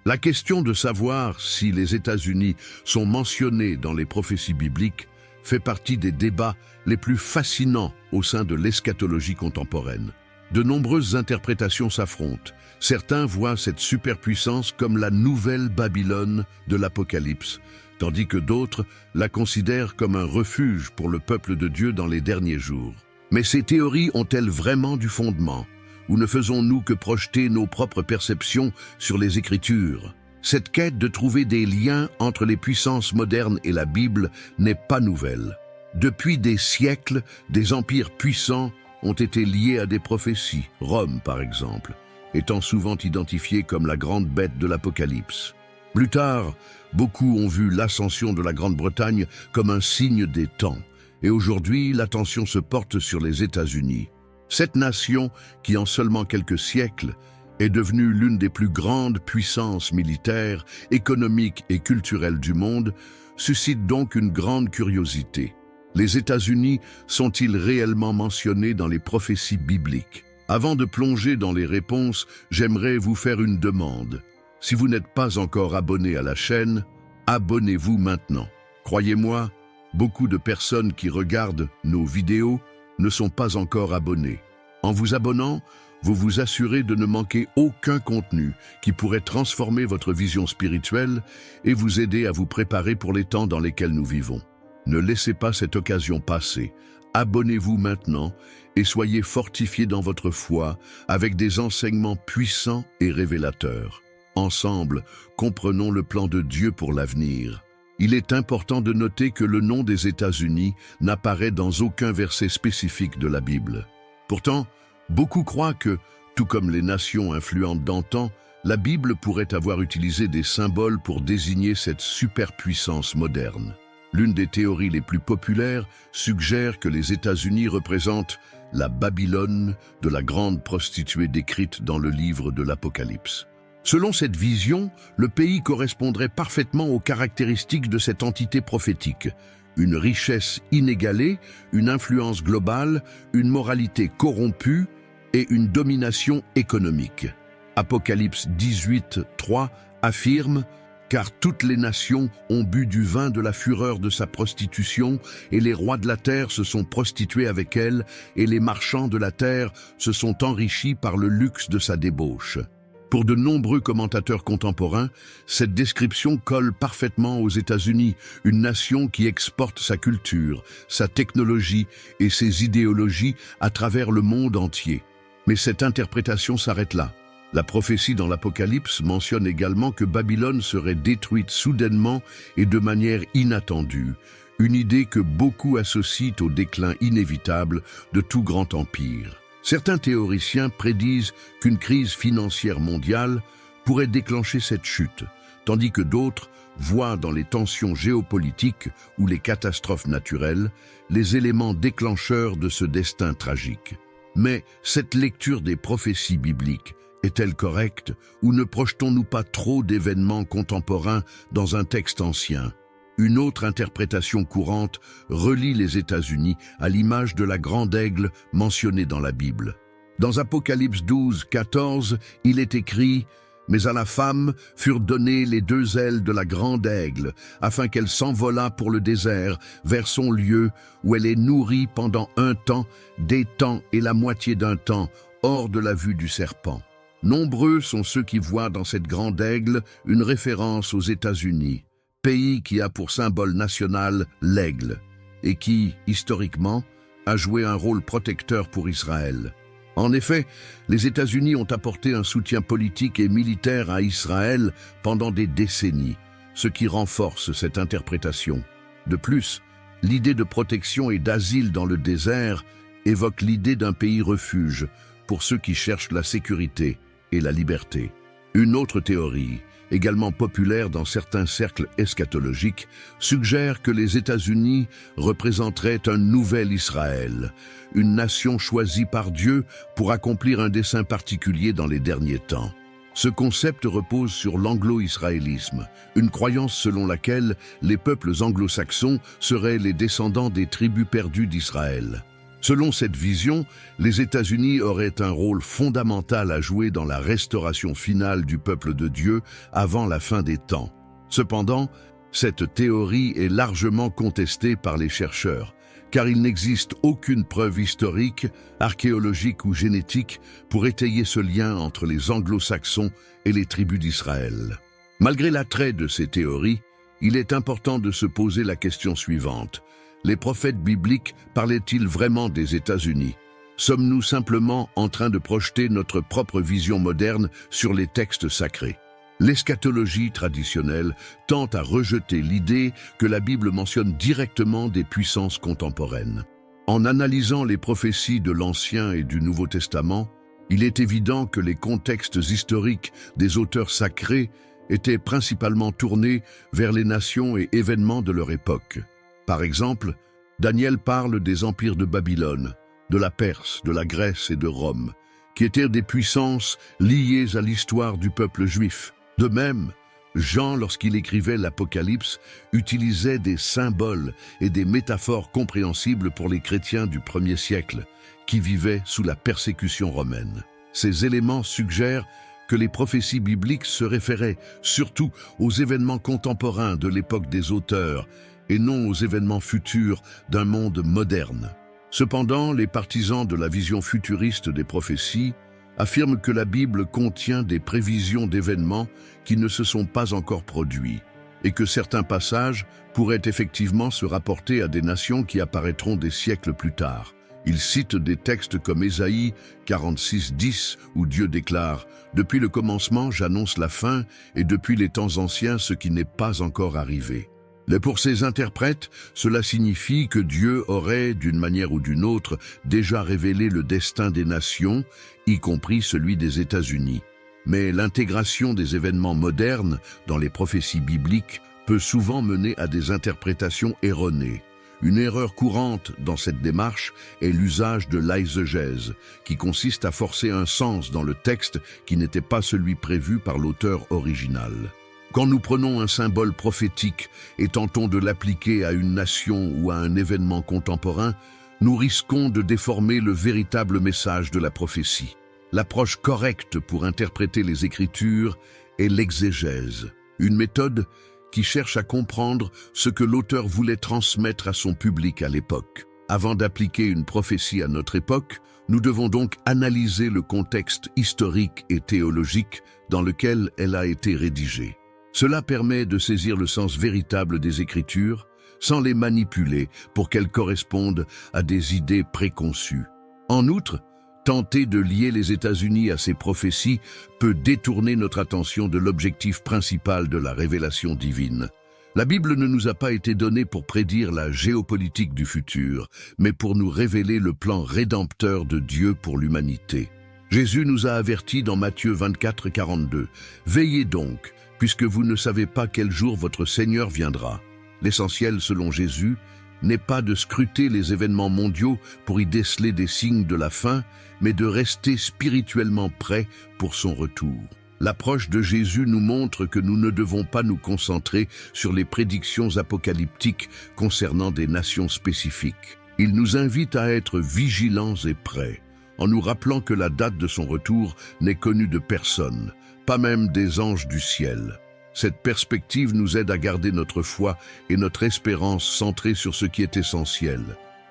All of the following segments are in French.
La question de savoir si les États-Unis sont mentionnés dans les prophéties bibliques fait partie des débats les plus fascinants au sein de l'eschatologie contemporaine. De nombreuses interprétations s'affrontent. Certains voient cette superpuissance comme la nouvelle Babylone de l'Apocalypse, tandis que d'autres la considèrent comme un refuge pour le peuple de Dieu dans les derniers jours. Mais ces théories ont-elles vraiment du fondement? Ou ne faisons-nous que projeter nos propres perceptions sur les Écritures? Cette quête de trouver des liens entre les puissances modernes et la Bible n'est pas nouvelle. Depuis des siècles, des empires puissants ont été liés à des prophéties, Rome par exemple, étant souvent identifiée comme la grande bête de l'Apocalypse. Plus tard, beaucoup ont vu l'ascension de la Grande-Bretagne comme un signe des temps, et aujourd'hui l'attention se porte sur les États-Unis. Cette nation, qui en seulement quelques siècles, est devenue l'une des plus grandes puissances militaires, économiques et culturelles du monde, suscite donc une grande curiosité. Les États-Unis sont-ils réellement mentionnés dans les prophéties bibliques? Avant de plonger dans les réponses, j'aimerais vous faire une demande. Si vous n'êtes pas encore abonné à la chaîne, abonnez-vous maintenant. Croyez-moi, beaucoup de personnes qui regardent nos vidéos ne sont pas encore abonnés. En vous abonnant, vous vous assurez de ne manquer aucun contenu qui pourrait transformer votre vision spirituelle et vous aider à vous préparer pour les temps dans lesquels nous vivons. Ne laissez pas cette occasion passer. Abonnez-vous maintenant et soyez fortifiés dans votre foi avec des enseignements puissants et révélateurs. Ensemble, comprenons le plan de Dieu pour l'avenir. Il est important de noter que le nom des États-Unis n'apparaît dans aucun verset spécifique de la Bible. Pourtant, beaucoup croient que, tout comme les nations influentes d'antan, la Bible pourrait avoir utilisé des symboles pour désigner cette superpuissance moderne. L'une des théories les plus populaires suggère que les États-Unis représentent la Babylone de la grande prostituée décrite dans le livre de l'Apocalypse. Selon cette vision, le pays correspondrait parfaitement aux caractéristiques de cette entité prophétique. Une richesse inégalée, une influence globale, une moralité corrompue et une domination économique. Apocalypse 18:3 affirme « Car toutes les nations ont bu du vin de la fureur de sa prostitution, et les rois de la terre se sont prostitués avec elle, et les marchands de la terre se sont enrichis par le luxe de sa débauche. » Pour de nombreux commentateurs contemporains, cette description colle parfaitement aux États-Unis, une nation qui exporte sa culture, sa technologie et ses idéologies à travers le monde entier. Mais cette interprétation s'arrête là. La prophétie dans l'Apocalypse mentionne également que Babylone serait détruite soudainement et de manière inattendue, une idée que beaucoup associent au déclin inévitable de tout grand empire. Certains théoriciens prédisent qu'une crise financière mondiale pourrait déclencher cette chute, tandis que d'autres voient dans les tensions géopolitiques ou les catastrophes naturelles les éléments déclencheurs de ce destin tragique. Mais cette lecture des prophéties bibliques est-elle correcte ou ne projetons-nous pas trop d'événements contemporains dans un texte ancien? Une autre interprétation courante relie les États-Unis à l'image de la grande aigle mentionnée dans la Bible. Dans Apocalypse 12:14, il est écrit « Mais à la femme furent données les deux ailes de la grande aigle, afin qu'elle s'envolât pour le désert, vers son lieu, où elle est nourrie pendant un temps, des temps et la moitié d'un temps, hors de la vue du serpent. » Nombreux sont ceux qui voient dans cette grande aigle une référence aux États-Unis, pays qui a pour symbole national l'aigle, et qui, historiquement, a joué un rôle protecteur pour Israël. En effet, les États-Unis ont apporté un soutien politique et militaire à Israël pendant des décennies, ce qui renforce cette interprétation. De plus, l'idée de protection et d'asile dans le désert évoque l'idée d'un pays refuge pour ceux qui cherchent la sécurité et la liberté. Une autre théorie, également populaire dans certains cercles eschatologiques, suggère que les États-Unis représenteraient un nouvel Israël, une nation choisie par Dieu pour accomplir un dessein particulier dans les derniers temps. Ce concept repose sur l'anglo-israélisme, une croyance selon laquelle les peuples anglo-saxons seraient les descendants des tribus perdues d'Israël. Selon cette vision, les États-Unis auraient un rôle fondamental à jouer dans la restauration finale du peuple de Dieu avant la fin des temps. Cependant, cette théorie est largement contestée par les chercheurs, car il n'existe aucune preuve historique, archéologique ou génétique pour étayer ce lien entre les anglo-saxons et les tribus d'Israël. Malgré l'attrait de ces théories, il est important de se poser la question suivante. Les prophètes bibliques parlaient-ils vraiment des États-Unis? Sommes-nous simplement en train de projeter notre propre vision moderne sur les textes sacrés? L'eschatologie traditionnelle tend à rejeter l'idée que la Bible mentionne directement des puissances contemporaines. En analysant les prophéties de l'Ancien et du Nouveau Testament, il est évident que les contextes historiques des auteurs sacrés étaient principalement tournés vers les nations et événements de leur époque. Par exemple, Daniel parle des empires de Babylone, de la Perse, de la Grèce et de Rome, qui étaient des puissances liées à l'histoire du peuple juif. De même, Jean, lorsqu'il écrivait l'Apocalypse, utilisait des symboles et des métaphores compréhensibles pour les chrétiens du 1er siècle, qui vivaient sous la persécution romaine. Ces éléments suggèrent que les prophéties bibliques se référaient surtout aux événements contemporains de l'époque des auteurs et non aux événements futurs d'un monde moderne. Cependant, les partisans de la vision futuriste des prophéties affirment que la Bible contient des prévisions d'événements qui ne se sont pas encore produits et que certains passages pourraient effectivement se rapporter à des nations qui apparaîtront des siècles plus tard. Ils citent des textes comme Ésaïe 46:10 où Dieu déclare « Depuis le commencement, j'annonce la fin, et depuis les temps anciens, ce qui n'est pas encore arrivé ». Mais pour ces interprètes, cela signifie que Dieu aurait, d'une manière ou d'une autre, déjà révélé le destin des nations, y compris celui des États-Unis. Mais l'intégration des événements modernes dans les prophéties bibliques peut souvent mener à des interprétations erronées. Une erreur courante dans cette démarche est l'usage de l'exégèse, qui consiste à forcer un sens dans le texte qui n'était pas celui prévu par l'auteur original. Quand nous prenons un symbole prophétique et tentons de l'appliquer à une nation ou à un événement contemporain, nous risquons de déformer le véritable message de la prophétie. L'approche correcte pour interpréter les Écritures est l'exégèse, une méthode qui cherche à comprendre ce que l'auteur voulait transmettre à son public à l'époque. Avant d'appliquer une prophétie à notre époque, nous devons donc analyser le contexte historique et théologique dans lequel elle a été rédigée. Cela permet de saisir le sens véritable des Écritures sans les manipuler pour qu'elles correspondent à des idées préconçues. En outre, tenter de lier les États-Unis à ces prophéties peut détourner notre attention de l'objectif principal de la révélation divine. La Bible ne nous a pas été donnée pour prédire la géopolitique du futur, mais pour nous révéler le plan rédempteur de Dieu pour l'humanité. Jésus nous a avertis dans Matthieu 24:42 « Veillez donc, puisque vous ne savez pas quel jour votre Seigneur viendra. » L'essentiel, selon Jésus, n'est pas de scruter les événements mondiaux pour y déceler des signes de la fin, mais de rester spirituellement prêts pour son retour. L'approche de Jésus nous montre que nous ne devons pas nous concentrer sur les prédictions apocalyptiques concernant des nations spécifiques. Il nous invite à être vigilants et prêts, en nous rappelant que la date de son retour n'est connue de personne, pas même des anges du ciel. Cette perspective nous aide à garder notre foi et notre espérance centrées sur ce qui est essentiel,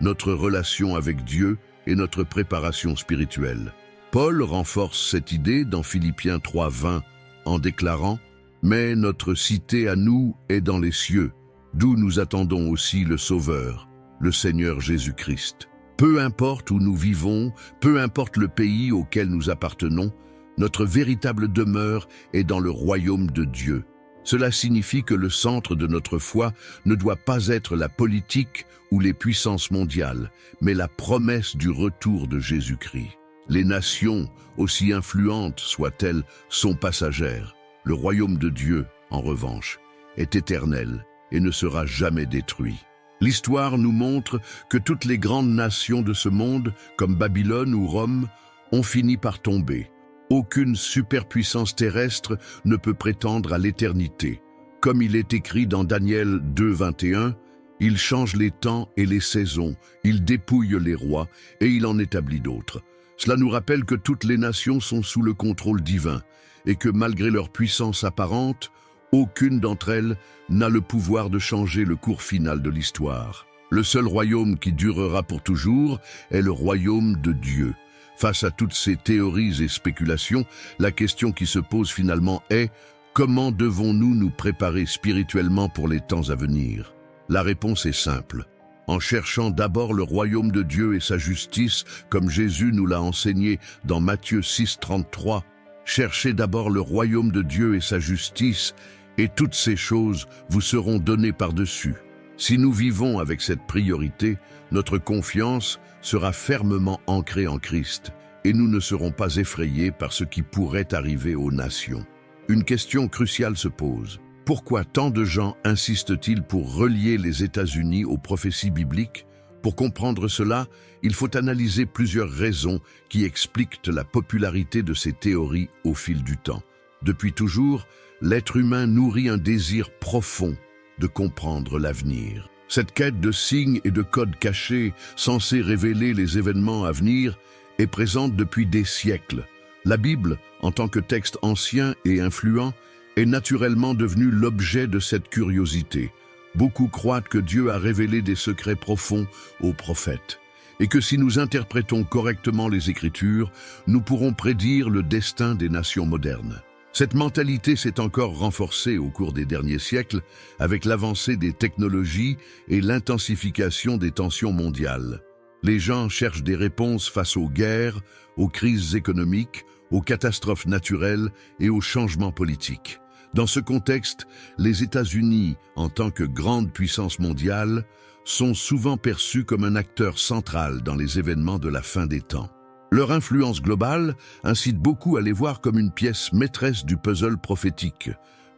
notre relation avec Dieu et notre préparation spirituelle. Paul renforce cette idée dans Philippiens 3:20 en déclarant « Mais notre cité à nous est dans les cieux, d'où nous attendons aussi le Sauveur, le Seigneur Jésus-Christ. » Peu importe où nous vivons, peu importe le pays auquel nous appartenons, notre véritable demeure est dans le royaume de Dieu. Cela signifie que le centre de notre foi ne doit pas être la politique ou les puissances mondiales, mais la promesse du retour de Jésus-Christ. Les nations, aussi influentes soient-elles, sont passagères. Le royaume de Dieu, en revanche, est éternel et ne sera jamais détruit. L'histoire nous montre que toutes les grandes nations de ce monde, comme Babylone ou Rome, ont fini par tomber. Aucune superpuissance terrestre ne peut prétendre à l'éternité. Comme il est écrit dans Daniel 2:21, Il change les temps et les saisons, il dépouille les rois et il en établit d'autres. Cela nous rappelle que toutes les nations sont sous le contrôle divin et que malgré leur puissance apparente, aucune d'entre elles n'a le pouvoir de changer le cours final de l'histoire. Le seul royaume qui durera pour toujours est le royaume de Dieu. Face à toutes ces théories et spéculations, la question qui se pose finalement est: comment devons-nous nous préparer spirituellement pour les temps à venir? La réponse est simple. En cherchant d'abord le royaume de Dieu et sa justice, comme Jésus nous l'a enseigné dans Matthieu 6,33, cherchez d'abord le royaume de Dieu et sa justice, et toutes ces choses vous seront données par-dessus. Si nous vivons avec cette priorité, notre confiance sera fermement ancrée en Christ, et nous ne serons pas effrayés par ce qui pourrait arriver aux nations. Une question cruciale se pose. Pourquoi tant de gens insistent-ils pour relier les États-Unis aux prophéties bibliques? Pour comprendre cela, il faut analyser plusieurs raisons qui expliquent la popularité de ces théories au fil du temps. Depuis toujours, l'être humain nourrit un désir profond de comprendre l'avenir. Cette quête de signes et de codes cachés censés révéler les événements à venir est présente depuis des siècles. La Bible, en tant que texte ancien et influent, est naturellement devenue l'objet de cette curiosité. Beaucoup croient que Dieu a révélé des secrets profonds aux prophètes, et que si nous interprétons correctement les Écritures, nous pourrons prédire le destin des nations modernes. Cette mentalité s'est encore renforcée au cours des derniers siècles avec l'avancée des technologies et l'intensification des tensions mondiales. Les gens cherchent des réponses face aux guerres, aux crises économiques, aux catastrophes naturelles et aux changements politiques. Dans ce contexte, les États-Unis, en tant que grande puissance mondiale, sont souvent perçus comme un acteur central dans les événements de la fin des temps. Leur influence globale incite beaucoup à les voir comme une pièce maîtresse du puzzle prophétique.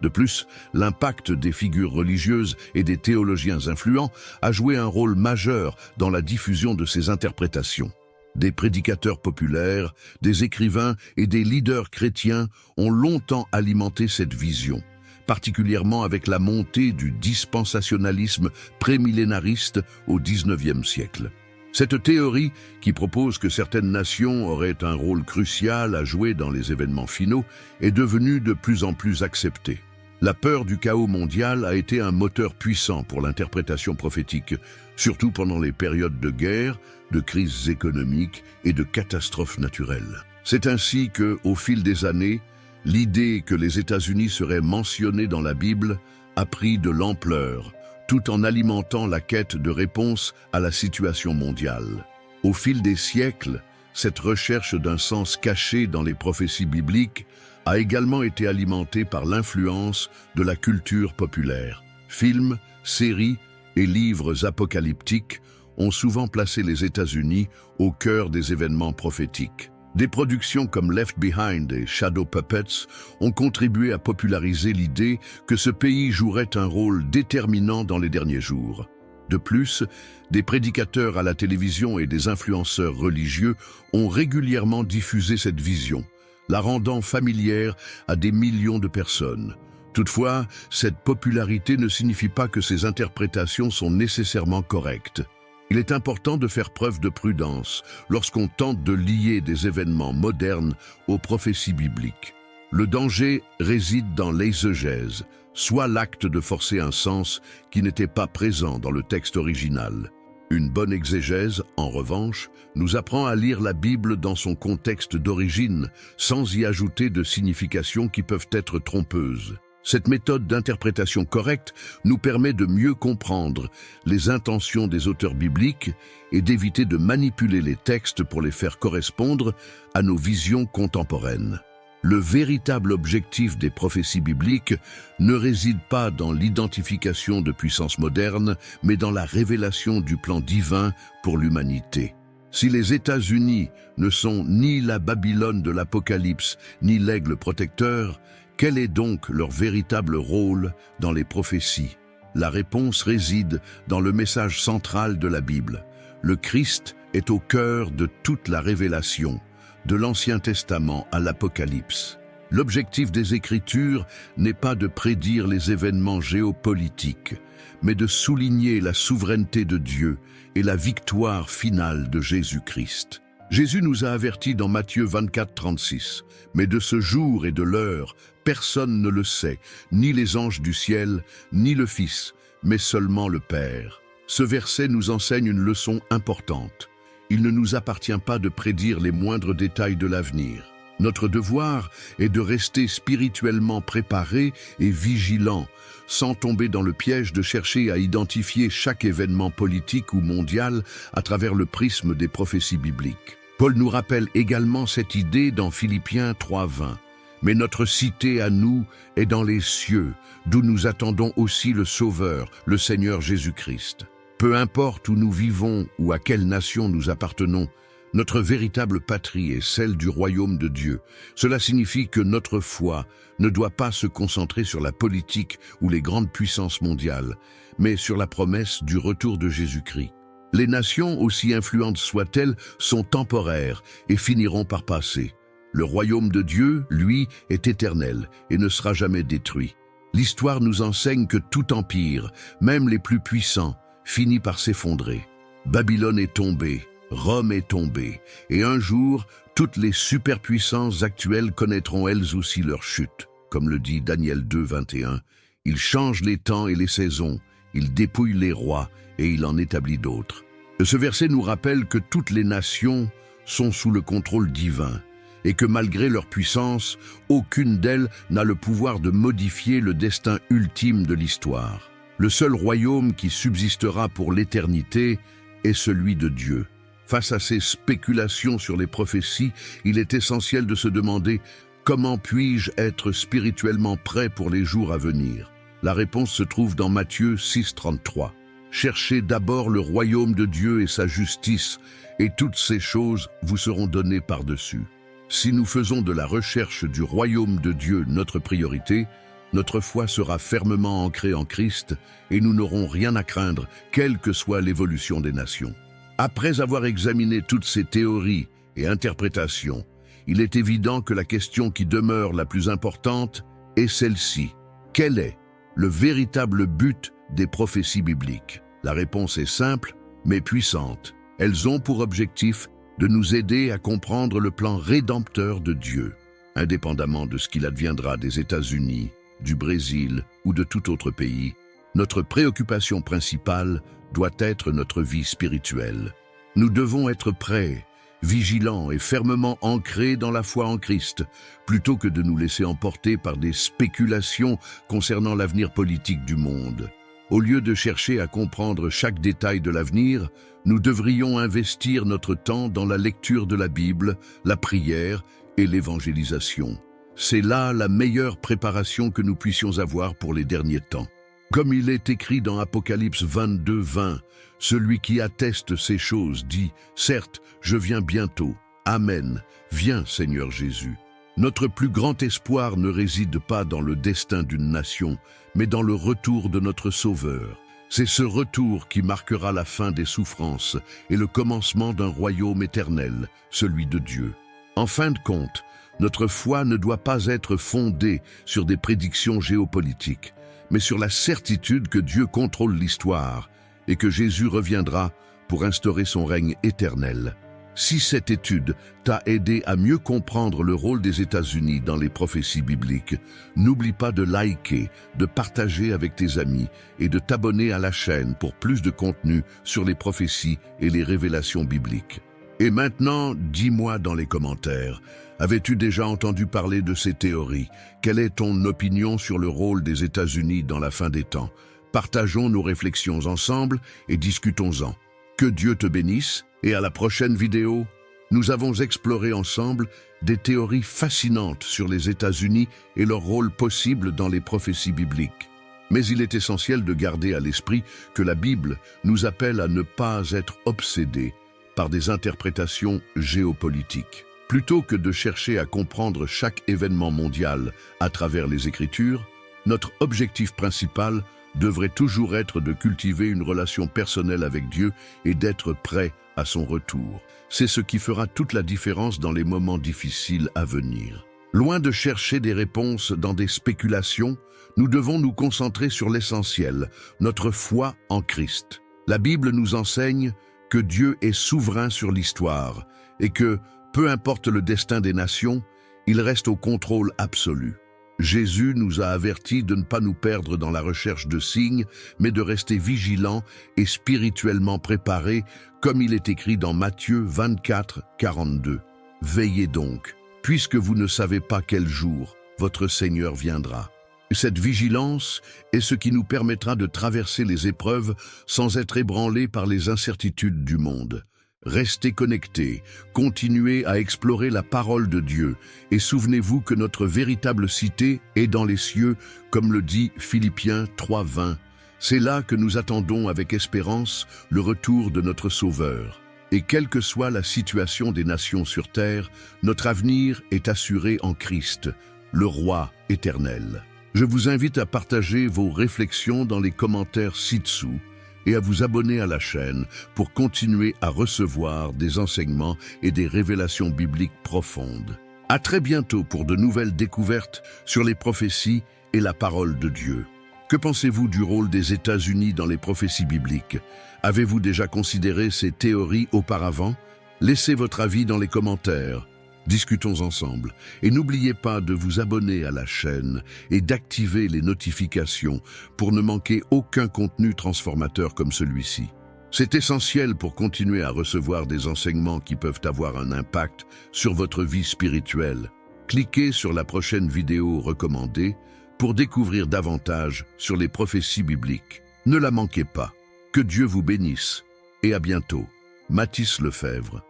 De plus, l'impact des figures religieuses et des théologiens influents a joué un rôle majeur dans la diffusion de ces interprétations. Des prédicateurs populaires, des écrivains et des leaders chrétiens ont longtemps alimenté cette vision, particulièrement avec la montée du dispensationalisme prémillénariste au XIXe siècle. Cette théorie, qui propose que certaines nations auraient un rôle crucial à jouer dans les événements finaux, est devenue de plus en plus acceptée. La peur du chaos mondial a été un moteur puissant pour l'interprétation prophétique, surtout pendant les périodes de guerre, de crises économiques et de catastrophes naturelles. C'est ainsi que, au fil des années, l'idée que les États-Unis seraient mentionnés dans la Bible a pris de l'ampleur, tout en alimentant la quête de réponses à la situation mondiale. Au fil des siècles, cette recherche d'un sens caché dans les prophéties bibliques a également été alimentée par l'influence de la culture populaire. Films, séries et livres apocalyptiques ont souvent placé les États-Unis au cœur des événements prophétiques. Des productions comme Left Behind et Shadow Puppets ont contribué à populariser l'idée que ce pays jouerait un rôle déterminant dans les derniers jours. De plus, des prédicateurs à la télévision et des influenceurs religieux ont régulièrement diffusé cette vision, la rendant familière à des millions de personnes. Toutefois, cette popularité ne signifie pas que ces interprétations sont nécessairement correctes. Il est important de faire preuve de prudence lorsqu'on tente de lier des événements modernes aux prophéties bibliques. Le danger réside dans l'exégèse, soit l'acte de forcer un sens qui n'était pas présent dans le texte original. Une bonne exégèse, en revanche, nous apprend à lire la Bible dans son contexte d'origine, sans y ajouter de significations qui peuvent être trompeuses. Cette méthode d'interprétation correcte nous permet de mieux comprendre les intentions des auteurs bibliques et d'éviter de manipuler les textes pour les faire correspondre à nos visions contemporaines. Le véritable objectif des prophéties bibliques ne réside pas dans l'identification de puissances modernes, mais dans la révélation du plan divin pour l'humanité. Si les États-Unis ne sont ni la Babylone de l'Apocalypse, ni l'aigle protecteur, quel est donc leur véritable rôle dans les prophéties? La réponse réside dans le message central de la Bible. Le Christ est au cœur de toute la révélation, de l'Ancien Testament à l'Apocalypse. L'objectif des Écritures n'est pas de prédire les événements géopolitiques, mais de souligner la souveraineté de Dieu et la victoire finale de Jésus-Christ. Jésus nous a avertis dans Matthieu 24, 36. « Mais de ce jour et de l'heure, personne ne le sait, ni les anges du ciel, ni le Fils, mais seulement le Père. » Ce verset nous enseigne une leçon importante. Il ne nous appartient pas de prédire les moindres détails de l'avenir. Notre devoir est de rester spirituellement préparés et vigilants, sans tomber dans le piège de chercher à identifier chaque événement politique ou mondial à travers le prisme des prophéties bibliques. Paul nous rappelle également cette idée dans Philippiens 3:20. « Mais notre cité à nous est dans les cieux, d'où nous attendons aussi le Sauveur, le Seigneur Jésus-Christ. » Peu importe où nous vivons ou à quelle nation nous appartenons, notre véritable patrie est celle du royaume de Dieu. Cela signifie que notre foi ne doit pas se concentrer sur la politique ou les grandes puissances mondiales, mais sur la promesse du retour de Jésus-Christ. Les nations, aussi influentes soient-elles, sont temporaires et finiront par passer. Le royaume de Dieu, lui, est éternel et ne sera jamais détruit. L'histoire nous enseigne que tout empire, même les plus puissants, finit par s'effondrer. Babylone est tombée, Rome est tombée, et un jour, toutes les superpuissances actuelles connaîtront elles aussi leur chute. Comme le dit Daniel 2, 21, « Il change les temps et les saisons, il dépouille les rois et il en établit d'autres. » Ce verset nous rappelle que toutes les nations sont sous le contrôle divin, et que malgré leur puissance, aucune d'elles n'a le pouvoir de modifier le destin ultime de l'histoire. Le seul royaume qui subsistera pour l'éternité est celui de Dieu. Face à ces spéculations sur les prophéties, il est essentiel de se demander « Comment puis-je être spirituellement prêt pour les jours à venir ?» La réponse se trouve dans Matthieu 6, 33. « Cherchez d'abord le royaume de Dieu et sa justice, et toutes ces choses vous seront données par-dessus. » Si nous faisons de la recherche du royaume de Dieu notre priorité, notre foi sera fermement ancrée en Christ et nous n'aurons rien à craindre, quelle que soit l'évolution des nations. Après avoir examiné toutes ces théories et interprétations, il est évident que la question qui demeure la plus importante est celle-ci. Quel est le véritable but des prophéties bibliques? La réponse est simple, mais puissante. Elles ont pour objectif de nous aider à comprendre le plan rédempteur de Dieu, indépendamment de ce qu'il adviendra des États-Unis, du Brésil ou de tout autre pays. Notre préoccupation principale doit être notre vie spirituelle. Nous devons être prêts, vigilants et fermement ancrés dans la foi en Christ, plutôt que de nous laisser emporter par des spéculations concernant l'avenir politique du monde. Au lieu de chercher à comprendre chaque détail de l'avenir, nous devrions investir notre temps dans la lecture de la Bible, la prière et l'évangélisation. C'est là la meilleure préparation que nous puissions avoir pour les derniers temps. Comme il est écrit dans Apocalypse 22, 20, « Celui qui atteste ces choses dit, certes, je viens bientôt. Amen. Viens, Seigneur Jésus. » Notre plus grand espoir ne réside pas dans le destin d'une nation, mais dans le retour de notre Sauveur. C'est ce retour qui marquera la fin des souffrances et le commencement d'un royaume éternel, celui de Dieu. En fin de compte, notre foi ne doit pas être fondée sur des prédictions géopolitiques, mais sur la certitude que Dieu contrôle l'histoire et que Jésus reviendra pour instaurer son règne éternel. Si cette étude t'a aidé à mieux comprendre le rôle des États-Unis dans les prophéties bibliques, n'oublie pas de liker, de partager avec tes amis et de t'abonner à la chaîne pour plus de contenu sur les prophéties et les révélations bibliques. Et maintenant, dis-moi dans les commentaires, avais-tu déjà entendu parler de ces théories? Quelle est ton opinion sur le rôle des États-Unis dans la fin des temps? Partageons nos réflexions ensemble et discutons-en. Que Dieu te bénisse et à la prochaine vidéo. Nous avons exploré ensemble des théories fascinantes sur les États-Unis et leur rôle possible dans les prophéties bibliques. Mais il est essentiel de garder à l'esprit que la Bible nous appelle à ne pas être obsédés par des interprétations géopolitiques. Plutôt que de chercher à comprendre chaque événement mondial à travers les Écritures, notre objectif principal devrait toujours être de cultiver une relation personnelle avec Dieu et d'être prêt à son retour. C'est ce qui fera toute la différence dans les moments difficiles à venir. Loin de chercher des réponses dans des spéculations, nous devons nous concentrer sur l'essentiel, notre foi en Christ. La Bible nous enseigne que Dieu est souverain sur l'histoire et que, peu importe le destin des nations, il reste au contrôle absolu. Jésus nous a avertis de ne pas nous perdre dans la recherche de signes, mais de rester vigilants et spirituellement préparés, comme il est écrit dans Matthieu 24, 42. Veillez donc, puisque vous ne savez pas quel jour votre Seigneur viendra. Cette vigilance est ce qui nous permettra de traverser les épreuves sans être ébranlés par les incertitudes du monde. Restez connectés, continuez à explorer la parole de Dieu et souvenez-vous que notre véritable cité est dans les cieux, comme le dit Philippiens 3:20. C'est là que nous attendons avec espérance le retour de notre Sauveur. Et quelle que soit la situation des nations sur terre, notre avenir est assuré en Christ, le Roi éternel. Je vous invite à partager vos réflexions dans les commentaires ci-dessous et à vous abonner à la chaîne pour continuer à recevoir des enseignements et des révélations bibliques profondes. À très bientôt pour de nouvelles découvertes sur les prophéties et la parole de Dieu. Que pensez-vous du rôle des États-Unis dans les prophéties bibliques? Avez-vous déjà considéré ces théories auparavant? Laissez votre avis dans les commentaires. Discutons ensemble et n'oubliez pas de vous abonner à la chaîne et d'activer les notifications pour ne manquer aucun contenu transformateur comme celui-ci. C'est essentiel pour continuer à recevoir des enseignements qui peuvent avoir un impact sur votre vie spirituelle. Cliquez sur la prochaine vidéo recommandée pour découvrir davantage sur les prophéties bibliques. Ne la manquez pas. Que Dieu vous bénisse et à bientôt. Mathis Lefebvre.